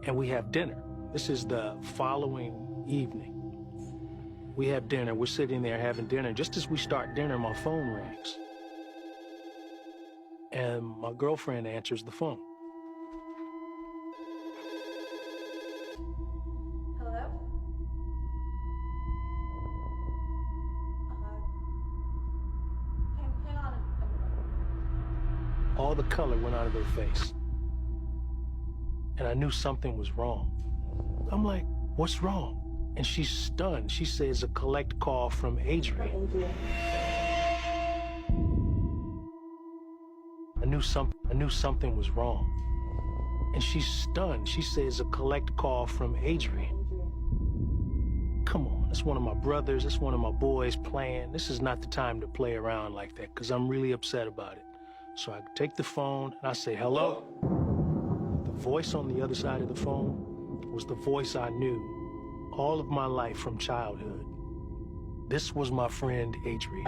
and we have dinner. This is the following evening. We have dinner. We're sitting there having dinner. Just as we start dinner, my phone rings. And my girlfriend answers the phone. Hello? Hang on a minute. All the color went out of her face. And I knew something was wrong. I'm like, what's wrong? And she's stunned. She says, a collect call from Adrian. I knew something was wrong. And she's stunned. She says, a collect call from Adrian. Come on, that's one of my brothers, that's one of my boys playing. This is not the time to play around like that, because I'm really upset about it. So I take the phone and I say, hello? The voice on the other side of the phone was the voice I knew all of my life from childhood. This was my friend Adrian.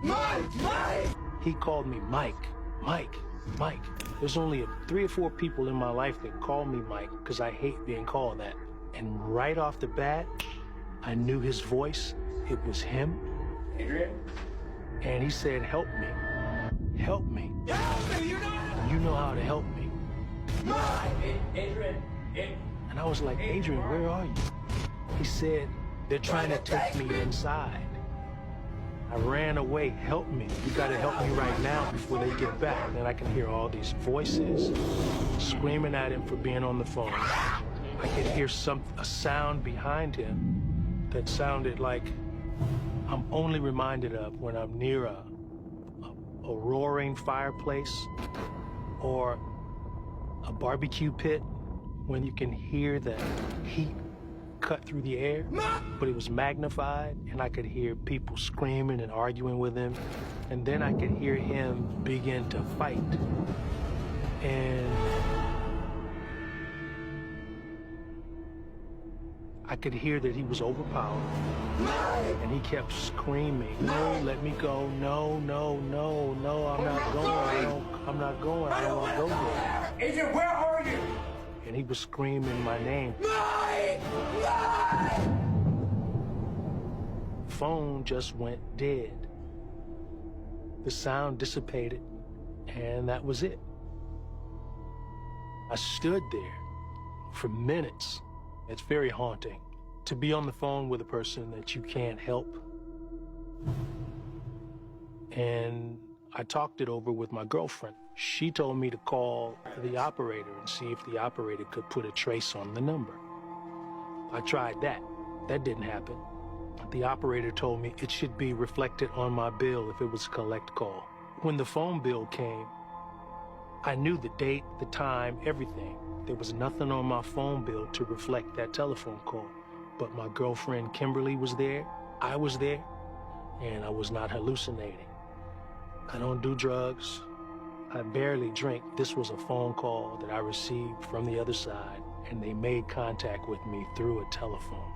Mike! He called me Mike. Mike. There's only 3 or 4 people in my life that call me Mike because I hate being called that. And right off the bat, I knew his voice. It was him. Adrian? And he said, help me. Help me. Help me! You know how to help me. Mike! Adrian? And I was like, Adrian, where are you? He said, they're trying to take me inside. I ran away. Help me. You gotta help me right now before they get back. And then I can hear all these voices screaming at him for being on the phone. I could hear a sound behind him that sounded like I'm only reminded of when I'm near a roaring fireplace or a barbecue pit, when you can hear the heat cut through the air, but it was magnified, and I could hear people screaming and arguing with him, and then I could hear him begin to fight. And I could hear that he was overpowered, and he kept screaming, no, let me go, no, I'm not going, I'm not going, I don't want to go there. Adrian, where are you? And he was screaming my name. Mike! Phone just went dead. The sound dissipated, and that was it. I stood there for minutes. It's very haunting to be on the phone with a person that you can't help. And I talked it over with my girlfriend. She told me to call the operator and see if the operator could put a trace on the number. I tried that. That didn't happen. The operator told me it should be reflected on my bill if it was a collect call. When the phone bill came, I knew the date, the time, everything. There was nothing on my phone bill to reflect that telephone call. But my girlfriend Kimberly was there, I was there, and I was not hallucinating. I don't do drugs. I barely drink. This was a phone call that I received from the other side, and they made contact with me through a telephone.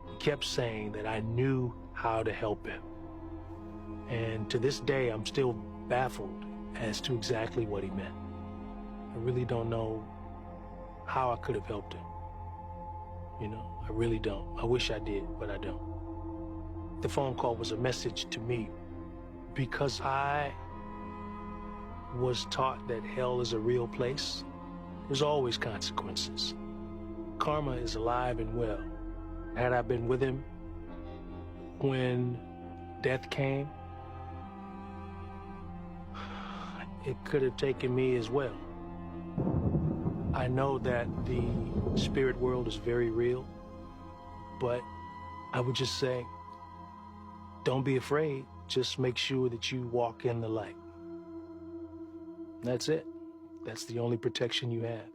He kept saying that I knew how to help him. And to this day, I'm still baffled as to exactly what he meant. I really don't know how I could have helped him. You know, I really don't. I wish I did, but I don't. The phone call was a message to me because I was taught that hell is a real place. There's always consequences. Karma is alive and well. Had I been with him when death came, it could have taken me as well. I know that the spirit world is very real, but I would just say, don't be afraid. Just make sure that you walk in the light. That's it. That's the only protection you have.